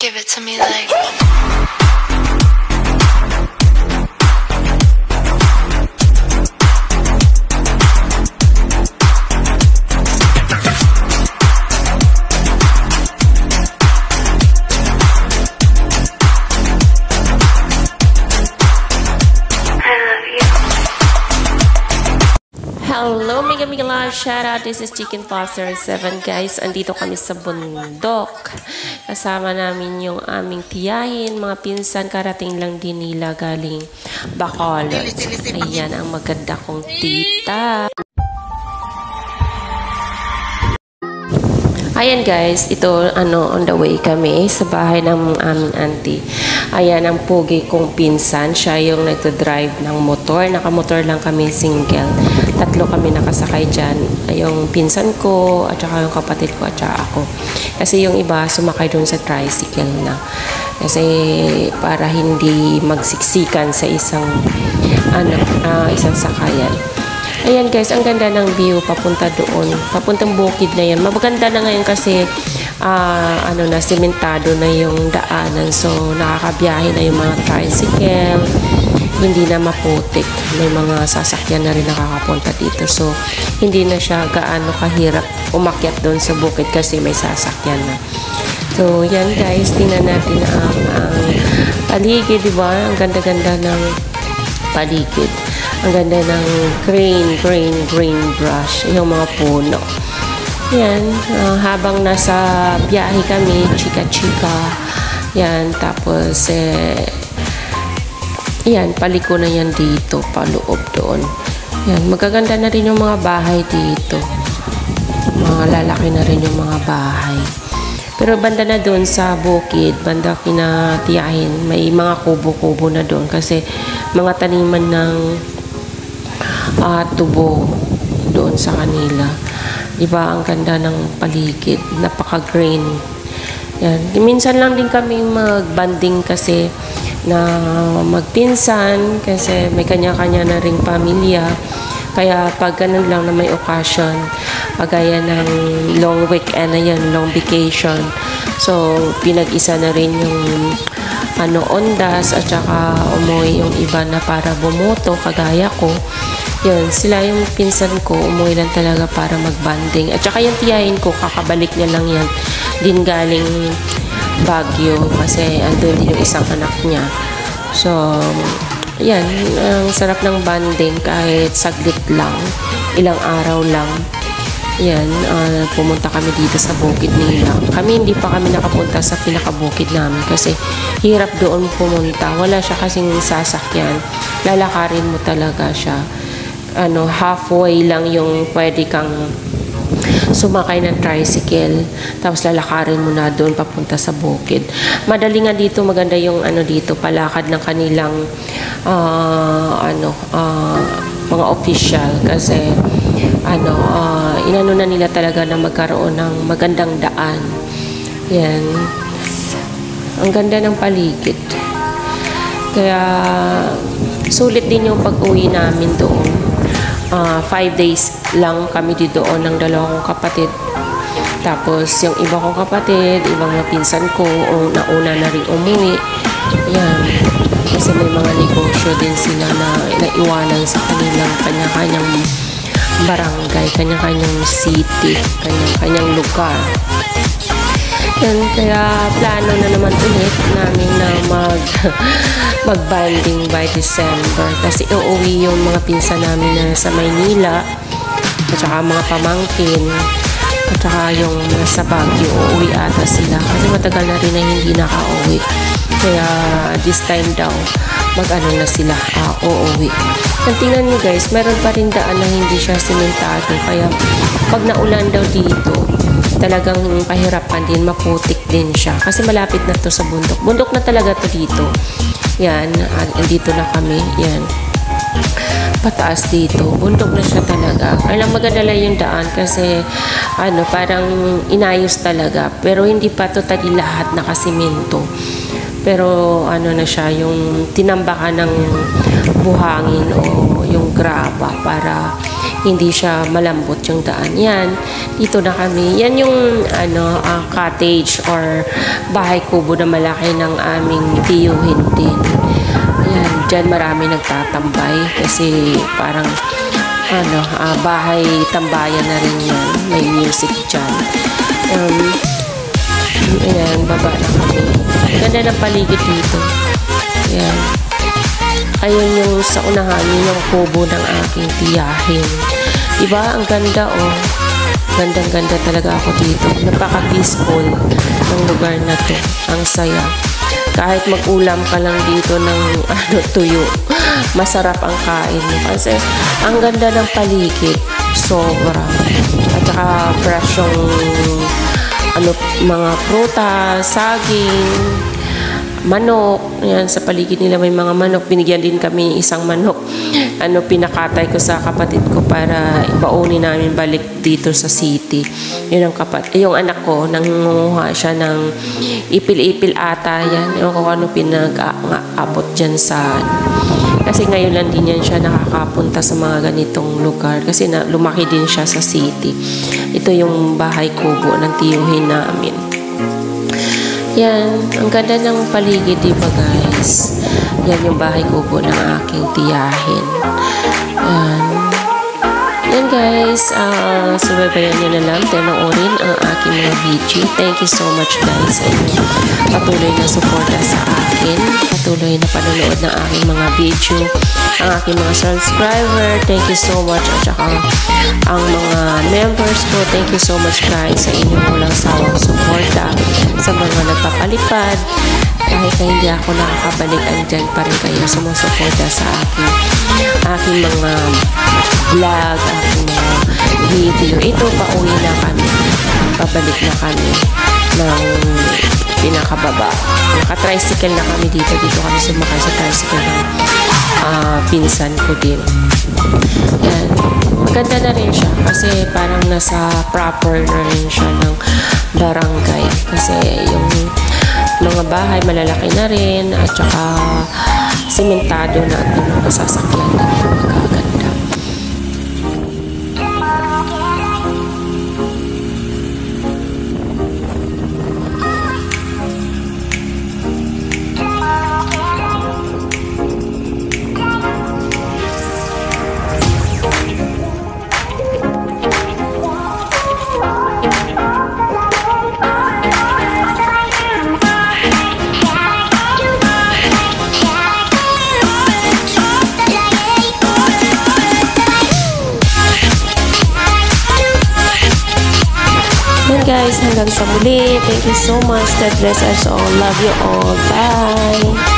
Give it to me like. Hello, Mega Migala! Shout out! This is Chicken Foster 7 guys. Andito kami sa bundok. Kasama namin yung aming tiyahin, mga pinsan, karating lang din nila galing Bacolod. Ayan ang maganda kong tita. Ayan guys, ito on the way kami sa bahay ng aming auntie. Ayan ang pogi kong pinsan, siya yung nagdo-drive ng motor. Nakamotor lang kami single. Tatlo kami nakasakay dyan. Yung pinsan ko, at saka yung kapatid ko, at saka ako. Kasi yung iba sumakay doon sa tricycle na. Kasi para hindi magsiksikan sa isang sakayan. Ayan guys, ang ganda ng view papunta doon. Papuntang bukid na yan. Maganda na ngayon kasi sementado na yung daanan. So nakakabiyahe na yung mga tricycle. Hindi na maputik. May mga sasakyan na rin nakakapunta dito. So hindi na siya gaano kahirap umakyat doon sa bukid kasi may sasakyan na. So yan guys, tingnan natin ang paligid, diba? Ang ganda-ganda ng paligid. Ang ganda ng green brush, yung mga puno. Yan, habang nasa biyahe kami, chika-chika. Yan, tapos, yan, paliko na yan dito, paloob doon. Yan, magaganda na rin yung mga bahay dito. Mga lalaki na rin yung mga bahay. Pero banda na doon sa bukid, banda kinatiyahin, may mga kubo-kubo na doon kasi mga taniman ng tubo doon sa kanila. Diba, ang ganda ng paligid, napaka-green. Yan. Minsan lang din kami mag-banding kasi na magpinsan kasi may kanya-kanya na ring pamilya. Kaya pag ganun lang na may occasion, pagaya ng long weekend na yan, long vacation. So, pinag-isa na rin yung ondas at saka umuwi yung iba na para bumoto, kagaya ko. Yun, sila yung pinsan ko, umuwi lang talaga para mag-banding. At saka yung tiyahin ko, kakabalik niya lang yan. Din galing Baguio kasi andun din yung isang anak niya. So, yan, ang sarap ng banding kahit saglit lang, ilang araw lang. Yan, pumunta kami dito sa bukid nila. Kami hindi pa kami nakapunta sa pinakabukid namin kasi hirap doon pumunta. Wala siya kasing sasakyan. Lalakarin mo talaga siya. Halfway lang yung pwede kang sumakay ng tricycle, tapos lalakarin mo na doon papunta sa bukid. Madali nga dito, maganda yung dito, palakad ng kanilang mga official kasi inano na nila talaga na magkaroon ng magandang daan. Yan. Ang ganda ng paligid. Kaya sulit din yung pag-uwi namin doon. 5 days lang kami dito ng dalawang kong kapatid. Tapos yung iba kong kapatid, ibang mga pinsan ko, nauna na rin umuwi. Yan. Kasi may mga negosyo din sila na naiwanan sa kanilang kanya-kanyang barangay, kanya-kanyang city, kanya-kanyang lugar. Yan, kaya plano na naman ulit namin na mag-banding by December kasi uuwi yung mga pinsan namin na sa Maynila at saka mga pamangkin at saka yung nasa Baguio, uuwi ata sila kasi matagal na rin na hindi nakauwi. Kaya this time daw na sila uuwi. Ang tingnan nyo guys, meron pa rin daan na hindi siya sementado kaya pag naulan daw dito talagang pahirapan din, maputik din siya kasi malapit na to sa bundok. Bundok na talaga to dito. Yan, andito na kami. Yan. Pataas dito. Bundok na siya talaga. Kaya maganda lang yung daan kasi parang inayos talaga. Pero hindi pa totally lahat nakasimento. Pero na siya, yung tinambakan ng buhangin o yung graba para hindi siya malambot yung daan. Yan, dito na kami. Yan yung cottage or bahay kubo na malaki ng aming tiyuhin din. Yan, dyan marami nagtatambay kasi parang bahay tambayan na rin yan. May music dyan. Ayan, baba na kami. Ganda ng paligid dito. Ayan. Ayun yung sa unahan, yun yung kubo ng aking tiyahin. Diba? Ang ganda, oh. Gandang-ganda talaga ako dito. Napaka-peaceful ng lugar na to. Ang saya. Kahit mag-ulam ka lang dito ng tuyo, masarap ang kain mo. Kasi ang ganda ng paligid. Sobra. At saka fresh yung mga prutas, saging, manok. Yan, sa paligid nila may mga manok. Binigyan din kami isang manok. Pinakatay ko sa kapatid ko para ibaunin namin balik dito sa city. Yun ang yung anak ko, nangunguha siya ng ipil-ipil ata yan. Ewan ko ano pinag-aabot dyan sa... Kasi ngayon lang din yan siya nakakapunta sa mga ganitong lugar. Kasi lumaki din siya sa city. Ito yung bahay kubo ng tiyuhin namin. Yan, ang ganda ng paligid, diba guys? Yan yung bahay kubo ng aking tiyahin. Yan guys, subaybayan nyo na lang, tinoorin ang aking mga video. Thank you so much guys sa inyong patuloy na suporta sa akin, patuloy na panonood ng aking mga video, ang aking mga subscriber, thank you so much, at saka ang mga members ko, thank you so much guys sa inyong walang sawang suporta, sa mga nagpapalipad, kahit na hindi ako nakakabalik, andyan pa rin kayo sumusuporta sa aking mga vlog, aking mga video. Ito, pauwi na kami. Pabalik na kami ng pinakababa. Naka-tricycle na kami dito. Dito kami sumakay sa tricycle ng pinsan ko din. Yan. Maganda na rin siya kasi parang nasa proper na rin siya ng barangay. Kasi yung mga bahay malalaki na rin at saka simentado na at mga sasakyan na magaganda. Guys, hanggang sa muli. Thank you so much. God bless us all. Love you all. Bye.